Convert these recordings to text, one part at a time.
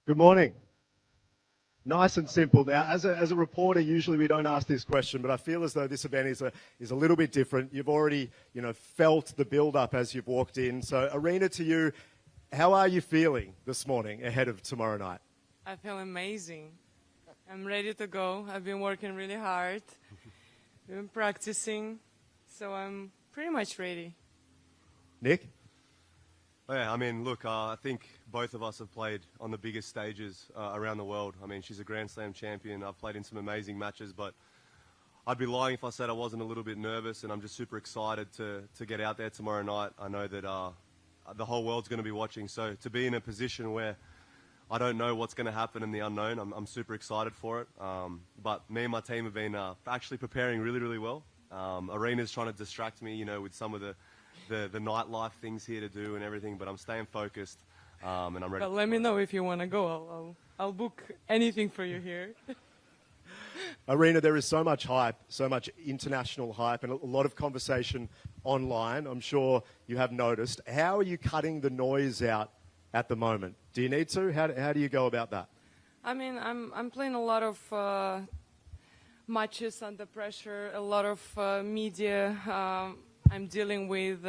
Good morning. Nice and simple. Now, as a reporter, usually we don't ask this question, but I feel as though this event is a little bit different. You've already, felt the build-up as you've walked in. So, Aryna, to you, how are you feeling this morning ahead of tomorrow night? I feel amazing. I'm ready to go. I've been working really hard. Been practicing, so I'm pretty much ready. Nick? Oh, yeah, look, I think both of us have played on the biggest stages around the world. She's a Grand Slam champion. I've played in some amazing matches, but I'd be lying if I said I wasn't a little bit nervous, and I'm just super excited to get out there tomorrow night. I know that the whole world's going to be watching, so to be in a position where I don't know what's going to happen in the unknown, I'm super excited for it. But me and my team have been actually preparing really, really well. Aryna's trying to distract me, with some of the nightlife things here to do and everything, but I'm staying focused, and I'm ready. But let me know if you want to go. I'll book anything for you here. Aryna, there is so much hype, so much international hype, and a lot of conversation online. I'm sure you have noticed. How are you cutting the noise out at the moment? Do you need to? How do you go about that? I'm playing a lot of matches under pressure, a lot of media. I'm dealing with.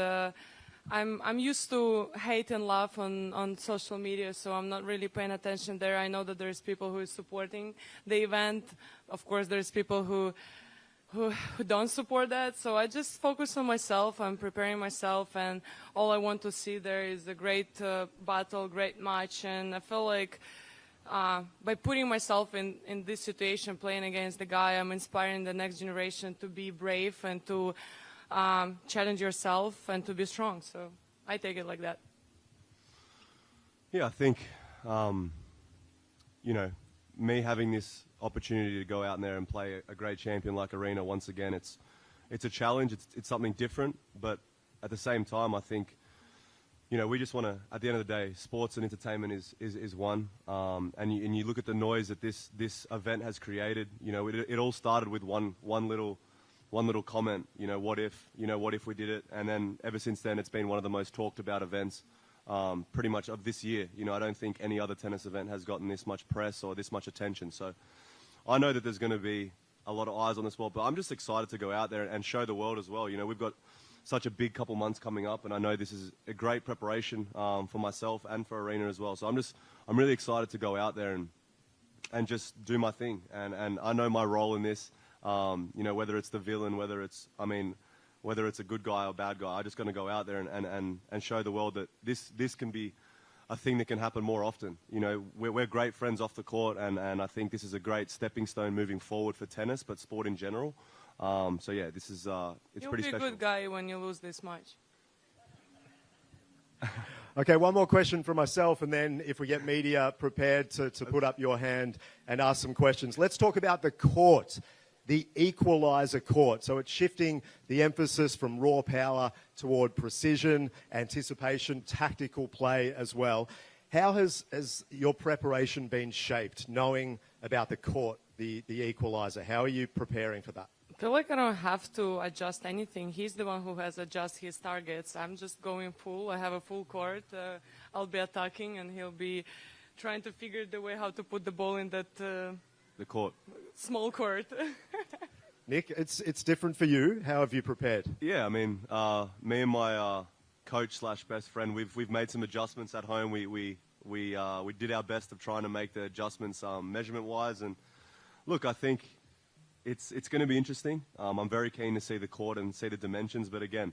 I'm used to hate and love on social media, so I'm not really paying attention there. I know that there's people who is supporting the event. Of course, there's people who don't support that. So I just focus on myself. I'm preparing myself, and all I want to see there is a great battle, great match. And I feel like by putting myself in this situation, playing against the guy, I'm inspiring the next generation to be brave and to challenge yourself and to be strong. So I take it like that. Yeah, I think, me having this opportunity to go out there and play a great champion like Aryna, once again, it's a challenge. It's something different, but at the same time, I think, we just want to, at the end of the day, sports and entertainment is one. And you look at the noise that this event has created. It all started with one little comment, what if we did it? And then ever since then, it's been one of the most talked about events pretty much of this year. I don't think any other tennis event has gotten this much press or this much attention. So I know that there's going to be a lot of eyes on the sport, but I'm just excited to go out there and show the world as well. We've got such a big couple months coming up, and I know this is a great preparation for myself and for Aryna as well. So I'm really excited to go out there and just do my thing. And I know my role in this. Whether it's the villain, whether it's a good guy or bad guy, I'm just going to go out there and show the world that this can be a thing that can happen more often. We're great friends off the court, and I think this is a great stepping stone moving forward for tennis, but sport in general. So yeah, this is it's You'll pretty be special. a good guy when you lose this match. Okay, one more question from myself, and then if we get media prepared to put up your hand and ask some questions. Let's talk about the court. The equalizer court. So it's shifting the emphasis from raw power toward precision, anticipation, tactical play as well. How has your preparation been shaped, knowing about the court, the equalizer? How are you preparing for that? I feel like I don't have to adjust anything. He's the one who has adjusted his targets. I'm just going full. I have a full court. I'll be attacking, and he'll be trying to figure the way how to put the ball in that The court. small court. Nick, it's different for you. How have you prepared? Yeah, me and my coach / best friend, we've made some adjustments at home. We did our best of trying to make the adjustments measurement wise, and look, I think it's going to be interesting. I'm very keen to see the court and see the dimensions, but again,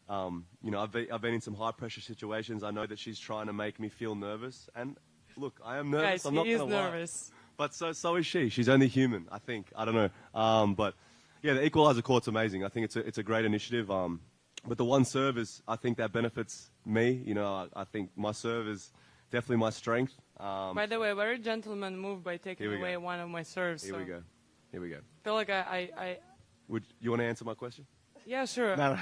I've been in some high pressure situations. I know that she's trying to make me feel nervous, and look, I am nervous. Guys, I'm not he is going to lie. nervous. But so is she. She's only human, I think. I don't know. But yeah, the equalizer court's amazing. I think it's a great initiative. But the one serve is, I think that benefits me. I think my serve is definitely my strength. By the way, very gentleman move by taking away one of my serves. Here we go. I feel like I Would you want to answer my question? yeah, sure. No.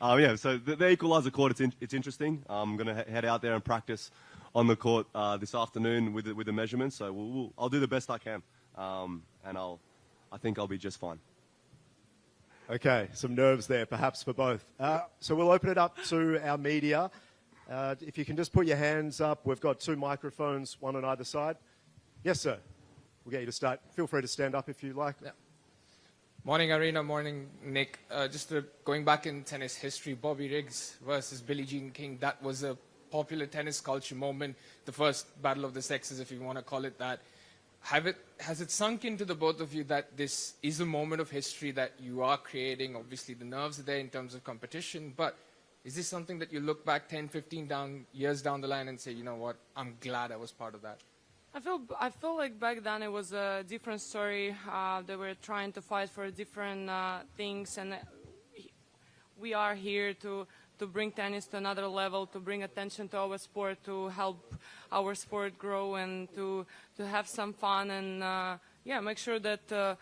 Yeah, so the equalizer court, it's interesting. I'm going to head out there and practice on the court this afternoon with the measurements. So I'll do the best I can, and I think I'll be just fine. Okay, some nerves there, perhaps for both. So we'll open it up to our media. If you can just put your hands up, we've got 2 microphones, one on either side. Yes, sir. We'll get you to start. Feel free to stand up if you like. Yeah. Morning, Aryna. Morning, Nick. Going back in tennis history, Bobby Riggs versus Billie Jean King, that was a popular tennis culture moment, the first battle of the sexes, if you want to call it that. Has it sunk into the both of you that this is a moment of history that you are creating? Obviously, the nerves are there in terms of competition, but is this something that you look back 10, 15 years down the line and say, you know what, I'm glad I was part of that? I feel like back then it was a different story. They were trying to fight for different things, and we are here to bring tennis to another level, to bring attention to our sport, to help our sport grow, and to have some fun, and make sure that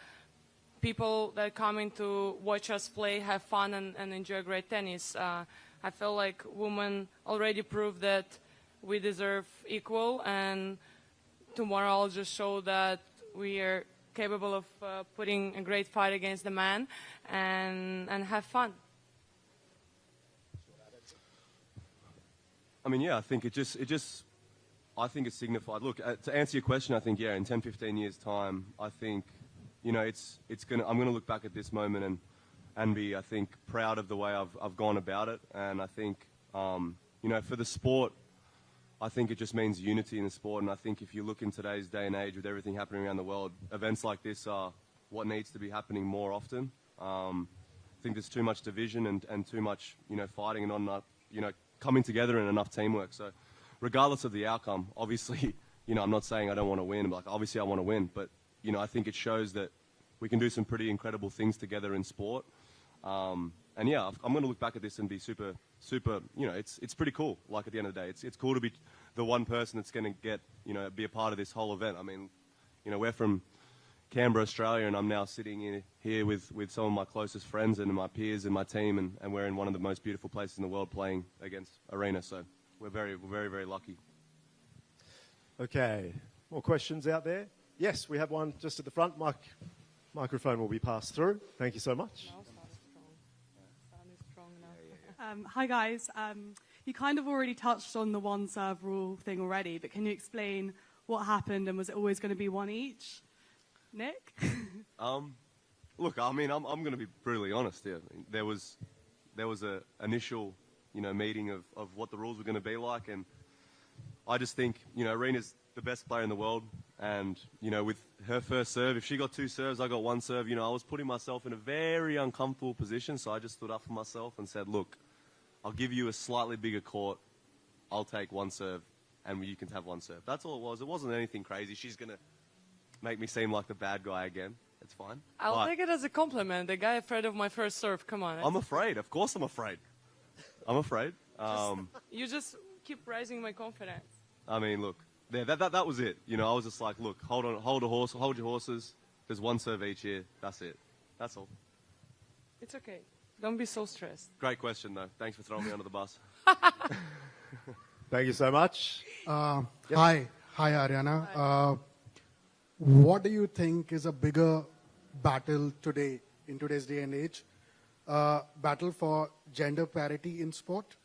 people that are coming to watch us play have fun and enjoy great tennis. I feel like women already proved that we deserve equal, and tomorrow I'll just show that we are capable of putting a great fight against the man and have fun. I mean, yeah, I think I think it's signified. Look, to answer your question, I think, yeah, in 10, 15 years' time, I think, you know, I'm gonna look back at this moment and be, I think, proud of the way I've gone about it. And I think, you know, for the sport, I think it just means unity in the sport. And I think if you look in today's day and age with everything happening around the world, events like this are what needs to be happening more often. I think there's too much division and too much, you know, fighting and not enough, you know, coming together and enough teamwork. So regardless of the outcome, obviously, you know, I'm not saying I don't want to win. Like, obviously I want to win. But, you know, I think it shows that we can do some pretty incredible things together in sport. And yeah, I'm going to look back at this and be super, you know, it's pretty cool. Like, at the end of the day, it's cool to be the one person that's going to get, you know, be a part of this whole event. I mean, you know, we're from Canberra, Australia, and I'm now sitting here with some of my closest friends and my peers and my team, and we're in one of the most beautiful places in the world playing against Aryna. So we're very, very lucky. Okay. More questions out there? Yes, we have one just at the front. Microphone will be passed through. Thank you so much. Hi guys, you kind of already touched on the one serve rule thing already, but can you explain what happened, and was it always going to be one each? Nick? Look, I mean, I'm going to be brutally honest here. I mean, there was a initial, you know, meeting of what the rules were going to be like, and I just think, you know, Aryna's the best player in the world, and, you know, with her first serve, if she got 2 serves, I got 1 serve, you know, I was putting myself in a very uncomfortable position, so I just stood up for myself and said, look, I'll give you a slightly bigger court, I'll take 1 serve, and you can have 1 serve. That's all it was. It wasn't anything crazy. She's going to make me seem like the bad guy again. It's fine. I'll take it as a compliment. The guy afraid of my first serve. Come on. I'm afraid. Of course I'm afraid. I'm afraid. You just keep raising my confidence. I mean, look, that was it. You know, I was just like, look, hold your horses. There's 1 serve each here. That's it. That's all. It's okay. Don't be so stressed. Great question, though. Thanks for throwing me under the bus. Thank you so much. Hi, Aryna. Hi. What do you think is a bigger battle today, in today's day and age? Battle for gender parity in sport,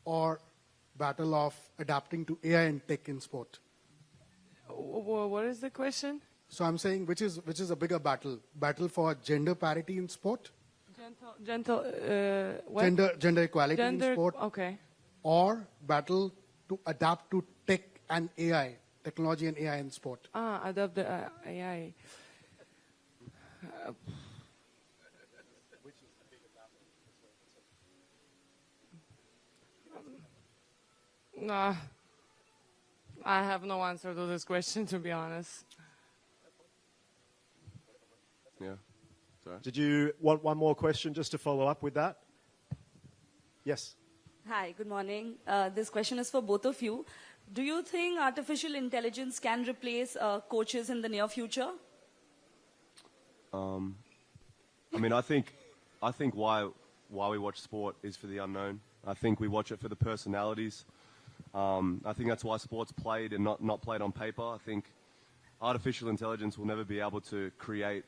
or battle of adapting to AI and tech in sport? What is the question? So I'm saying, which is a bigger battle? Battle for gender parity in sport? What? Gender equality in sport? Okay. Or battle to adapt to tech and AI, technology and AI in sport? Adapt the AI. I have no answer to this question, to be honest. Yeah. Sorry. Did you want one more question just to follow up with that? Yes. Hi, good morning. This question is for both of you. Do you think artificial intelligence can replace coaches in the near future? I mean, I think why we watch sport is for the unknown. I think we watch it for the personalities. I think that's why sport's played and not played on paper. I think artificial intelligence will never be able to create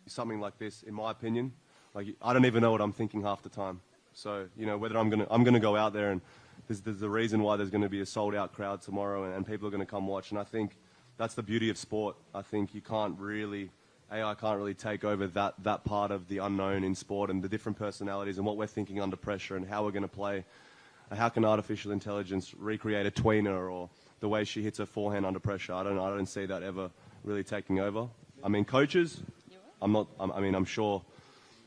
something like this, in my opinion. Like, I don't even know what I'm thinking half the time. So, you know, whether I'm gonna go out there and there's a reason why there's going to be a sold-out crowd tomorrow, and people are going to come watch. And I think that's the beauty of sport. I think you can't really, AI can't really take over that part of the unknown in sport and the different personalities and what we're thinking under pressure and how we're going to play. How can artificial intelligence recreate a tweener or the way she hits her forehand under pressure? I don't see that ever really taking over. I mean, coaches, I'm sure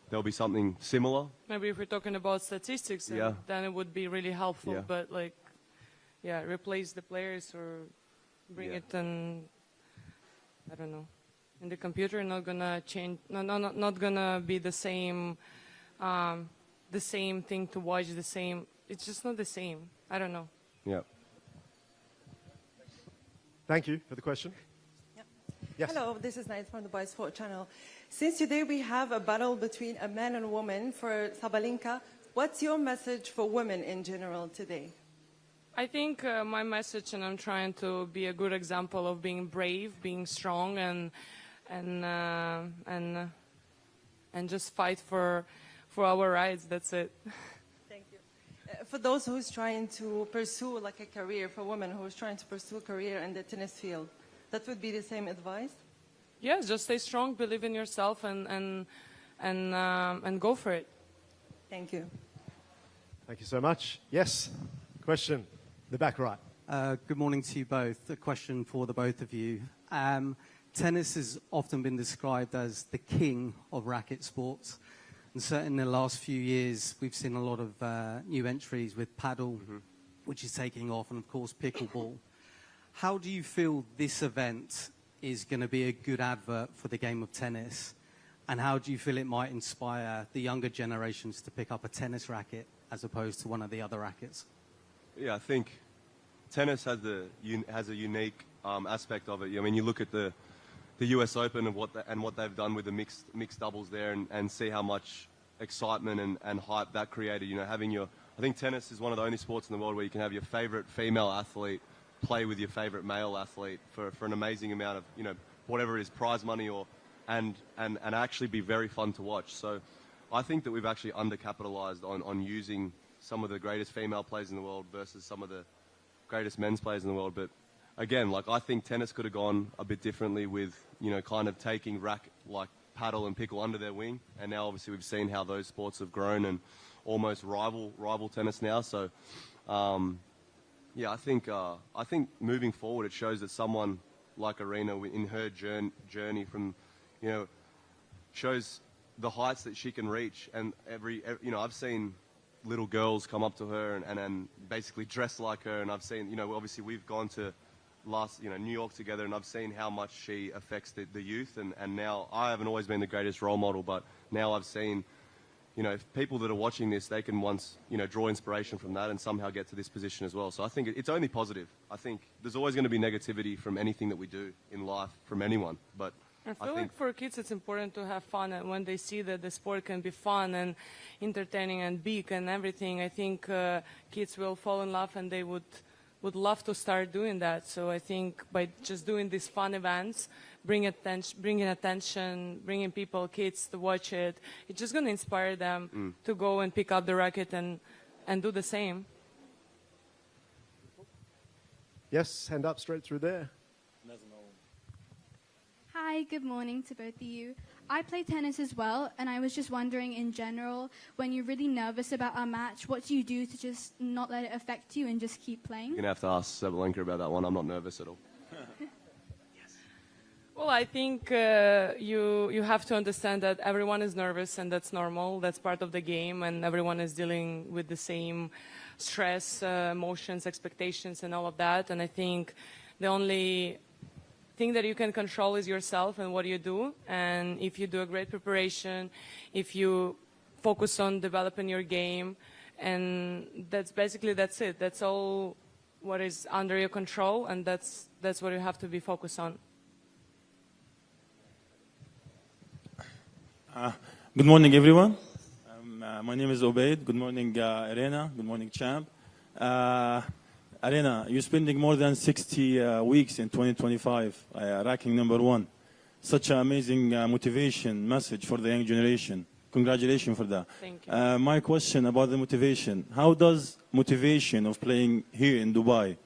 there'll be something similar. Maybe if we're talking about statistics, then it would be really helpful. Yeah. But like, replace the players or bring it in, I don't know, in the computer. Not gonna change. Not gonna be the same thing to watch. The same. It's just not the same. I don't know. Yeah. Thank you for the question. Yes. Hello, this is Night from the Boys Sport Channel. Since today we have a battle between a man and a woman for Sabalenka, what's your message for women in general today? I think my message, and I'm trying to be a good example of being brave, being strong, and just fight for our rights. That's it. Thank you. For those who's trying to pursue like a career, for women who's trying to pursue a career in the tennis field, that would be the same advice? Yes, just stay strong, believe in yourself, and go for it. Thank you. Thank you so much. Yes, question, the back right. Good morning to you both. A question for the both of you. Tennis has often been described as the king of racket sports. And certainly in the last few years, we've seen a lot of new entries with paddle, which is taking off, and of course pickleball. How do you feel this event is going to be a good advert for the game of tennis? And how do you feel it might inspire the younger generations to pick up a tennis racket as opposed to one of the other rackets? Yeah, I think tennis has a unique aspect of it. I mean, you look at the US Open and what they've done with the mixed doubles there, and see how much excitement and hype that created. You know, I think tennis is one of the only sports in the world where you can have your favorite female athlete play with your favorite male athlete for an amazing amount of, you know, whatever it is, prize money and actually be very fun to watch. So I think that we've actually undercapitalized on using some of the greatest female players in the world versus some of the greatest men's players in the world. But again, like, I think tennis could have gone a bit differently with, you know, kind of taking like paddle and pickle under their wing. And now obviously we've seen how those sports have grown and almost rival tennis now. So yeah, I think moving forward, it shows that someone like Aryna, in her journey from, you know, shows the heights that she can reach. And every you know, I've seen little girls come up to her and basically dress like her. And I've seen, you know, obviously we've gone to New York together, and I've seen how much she affects the youth. And now I haven't always been the greatest role model, but now I've seen, you know, if people that are watching this, they can once, you know, draw inspiration from that and somehow get to this position as well. So I think it's only positive. I think there's always going to be negativity from anything that we do in life, from anyone. But I feel like for kids it's important to have fun, and when they see that the sport can be fun and entertaining and big and everything, I think kids will fall in love and they would love to start doing that. So I think by just doing these fun events, bringing attention, bringing people, kids to watch it, it's just going to inspire them to go and pick up the racket and do the same. Yes, hand up straight through there. Hi, good morning to both of you. I play tennis as well, and I was just wondering, in general, when you're really nervous about a match, what do you do to just not let it affect you and just keep playing? You're going to have to ask Sabalenka about that one. I'm not nervous at all. Well, I think you have to understand that everyone is nervous, and that's normal. That's part of the game, and everyone is dealing with the same stress, emotions, expectations, and all of that. And I think the only thing that you can control is yourself and what you do. And if you do a great preparation, if you focus on developing your game, and that's it. That's all what is under your control, and that's what you have to be focused on. Good morning, everyone. My name is Obaid. Good morning, Aryna. Good morning, champ. Aryna, you're spending more than 60 weeks in 2025, ranking #1. Such an amazing motivation message for the young generation. Congratulations for that. Thank you. My question about the motivation. How does motivation of playing here in Dubai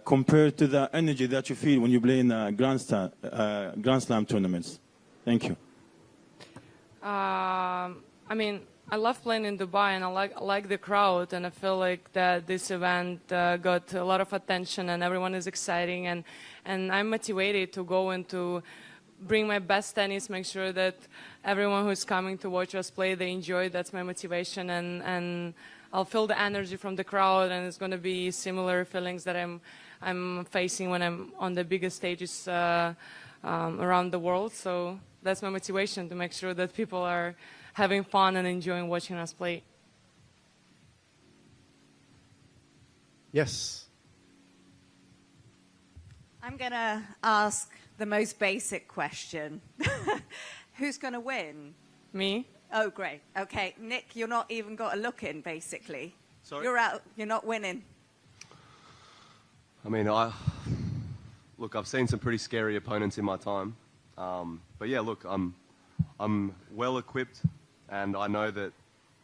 compare to the energy that you feel when you play in Grand Slam tournaments? Thank you. I mean, I love playing in Dubai, and I like the crowd, and I feel like that this event got a lot of attention, and everyone is exciting, and I'm motivated to go and to bring my best tennis, make sure that everyone who's coming to watch us play, they enjoy. That's my motivation, and I'll feel the energy from the crowd, and it's going to be similar feelings that I'm facing when I'm on the biggest stages around the world. So that's my motivation, to make sure that people are having fun and enjoying watching us play. Yes. I'm going to ask the most basic question. Who's going to win? Me. Oh, great. Okay, Nick, you're not even got a look in, basically. Sorry? You're out. You're not winning. I mean, look, I've seen some pretty scary opponents in my time. But yeah, look, I'm well equipped, and I know that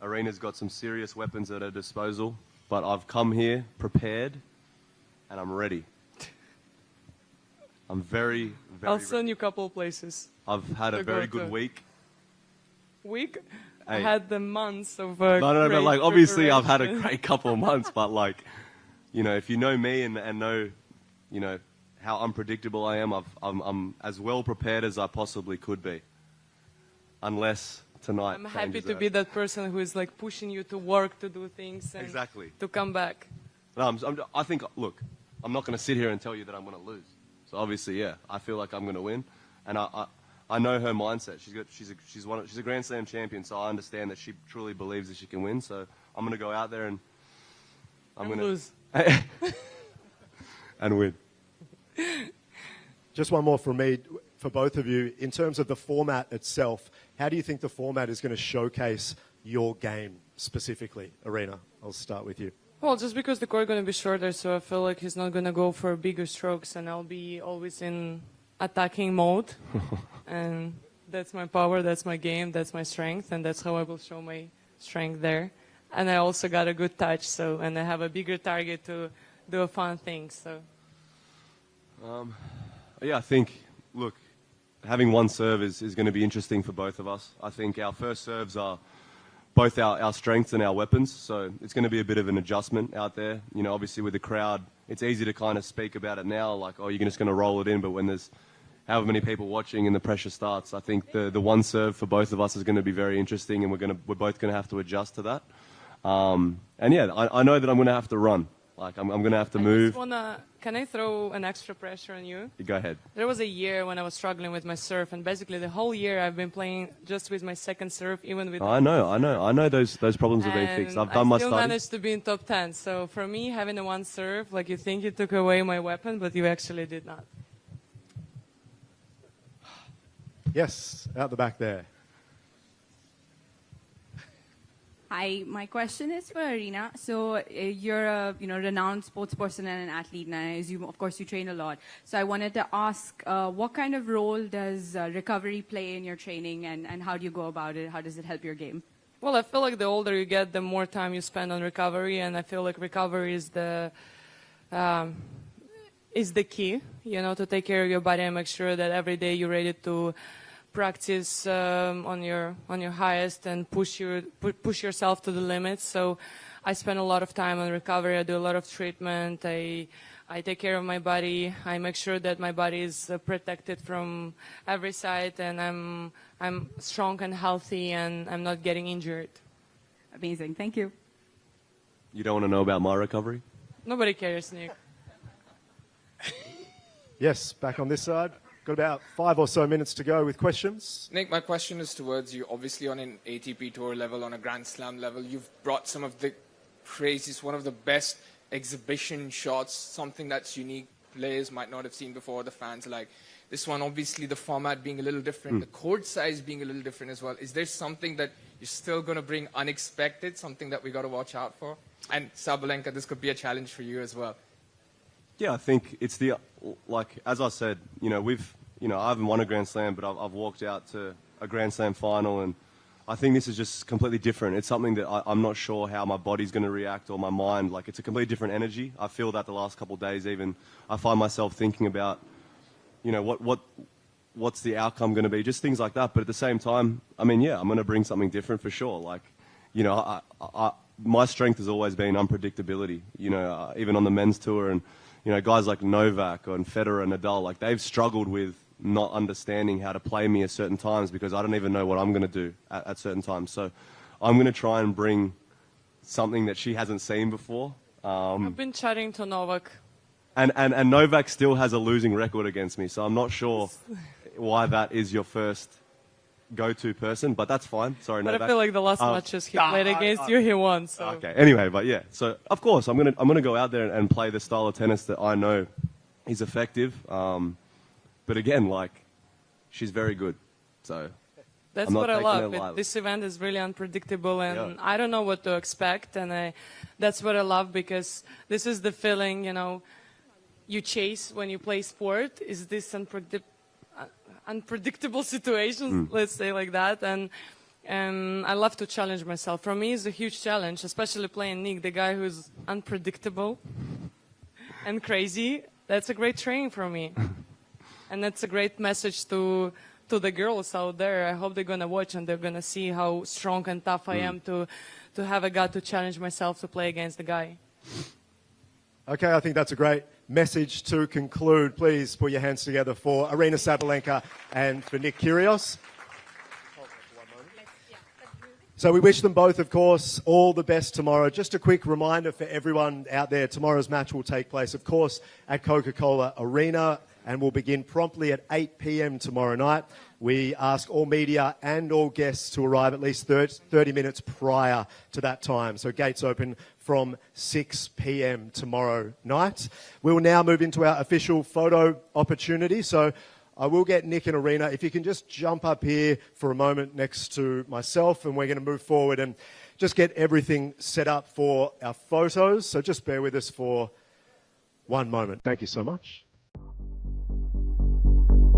Aryna's got some serious weapons at her disposal, but I've come here prepared, and I'm ready. I'm very, very I'll send you a couple of places. I've had a very good week. Week? Hey. I had the months of No, but like, obviously I've had a preparation. great couple of months, but like, you know, if you know me and know, you know, how unpredictable I am, I'm as well prepared as I possibly could be. Unless tonight I'm happy changes to it. be that person who is like pushing you to work, to do things, and Exactly. to come back. No, I think, look, I'm not going to sit here and tell you that I'm going to lose. So obviously, yeah, I feel like I'm going to win, and I know her mindset. She's a Grand Slam champion, so I understand that she truly believes that she can win. So I'm going to go out there and I'm going to lose and win. Just one more from me for both of you. In terms of the format itself, how do you think the format is going to showcase your game specifically? Aryna, I'll start with you. Well, just because the court is going to be shorter, so I feel like he's not going to go for bigger strokes, and I'll be always in attacking mode. And that's my power, that's my game, that's my strength, and that's how I will show my strength there. And I also got a good touch, so, and I have a bigger target to do a fun thing, so. Yeah, I think, look, having one serve is going to be interesting for both of us. I think our first serves are both our strengths and our weapons, so it's going to be a bit of an adjustment out there. You know, obviously with the crowd, it's easy to kind of speak about it now, like, oh, you're just going to roll it in, but when there's however many people watching and the pressure starts, I think the one serve for both of us is going to be very interesting, and we're both going to have to adjust to that. And yeah, I know that I'm going to have to run. Like, I'm going to have to move. Can I throw an extra pressure on you? Go ahead. There was a year when I was struggling with my serve, and basically the whole year I've been playing just with my second serve, even with... I know those problems are being fixed. I've done my studies. I still managed to be in top 10. So for me, having a one serve, like, you think you took away my weapon, but you actually did not. Yes, out the back there. Hi, my question is for Aryna. So you're a renowned sports person and an athlete, and I assume, of course, you train a lot. So I wanted to ask, what kind of role does recovery play in your training, and how do you go about it? How does it help your game? Well, I feel like the older you get, the more time you spend on recovery, and I feel like recovery is the key, to take care of your body and make sure that every day you're ready to practice on your highest and push yourself to the limits. So I spend a lot of time on recovery. I do a lot of treatment. I take care of my body. I make sure that my body is protected from every side, and I'm strong and healthy, and I'm not getting injured. Amazing. Thank you. You don't want to know about my recovery? Nobody cares, Nick. Yes, back on this side. Got about 5 or so minutes to go with questions. Nick, my question is towards you. Obviously, on an ATP Tour level, on a Grand Slam level, you've brought some of the craziest, one of the best exhibition shots, something that's unique, players might not have seen before, the fans like. This one, obviously, the format being a little different, the court size being a little different as well. Is there something that you're still going to bring unexpected, something that we got to watch out for? And Sabalenka, this could be a challenge for you as well. Yeah, I think it's as I said, I haven't won a Grand Slam, but I've walked out to a Grand Slam final, and I think this is just completely different. It's something that I'm not sure how my body's going to react or my mind. Like, it's a completely different energy. I feel that the last couple of days even, I find myself thinking about, you know, what's the outcome going to be, just things like that. But at the same time, I mean, yeah, I'm going to bring something different for sure. Like, you know, my strength has always been unpredictability, you know, even on the men's tour. And, you know, guys like Novak and Federer and Nadal, like, they've struggled with not understanding how to play me at certain times because I don't even know what I'm going to do at certain times. So I'm going to try and bring something that she hasn't seen before. I've been chatting to Novak. And Novak still has a losing record against me, so I'm not sure why that is your first go-to person, but that's fine. Sorry, but Novak. I feel like the last matches he played against you, he won. So. Okay, anyway, but yeah. So, of course, I'm gonna go out there and play the style of tennis that I know is effective. But again, like, she's very good. So that's what I love. This event is really unpredictable, and I don't know what to expect. And that's what I love, because this is the feeling, you know, you chase when you play sport. Is this unpredictable situations, let's say like that. And I love to challenge myself. For me, it's a huge challenge, especially playing Nick, the guy who's unpredictable and crazy. That's a great training for me. And that's a great message to the girls out there. I hope they're going to watch and they're going to see how strong and tough I am to have a gut to challenge myself to play against the guy. Okay, I think that's a great message to conclude. Please put your hands together for Aryna Sabalenka and for Nick Kyrgios. So we wish them both, of course, all the best tomorrow. Just a quick reminder for everyone out there, tomorrow's match will take place, of course, at Coca-Cola Arena, and will begin promptly at 8 p.m. tomorrow night. We ask all media and all guests to arrive at least 30 minutes prior to that time. So gates open from 6 p.m. tomorrow night. We will now move into our official photo opportunity. So I will get Nick and Aryna, if you can just jump up here for a moment next to myself, and we're going to move forward and just get everything set up for our photos. So just bear with us for one moment. Thank you so much.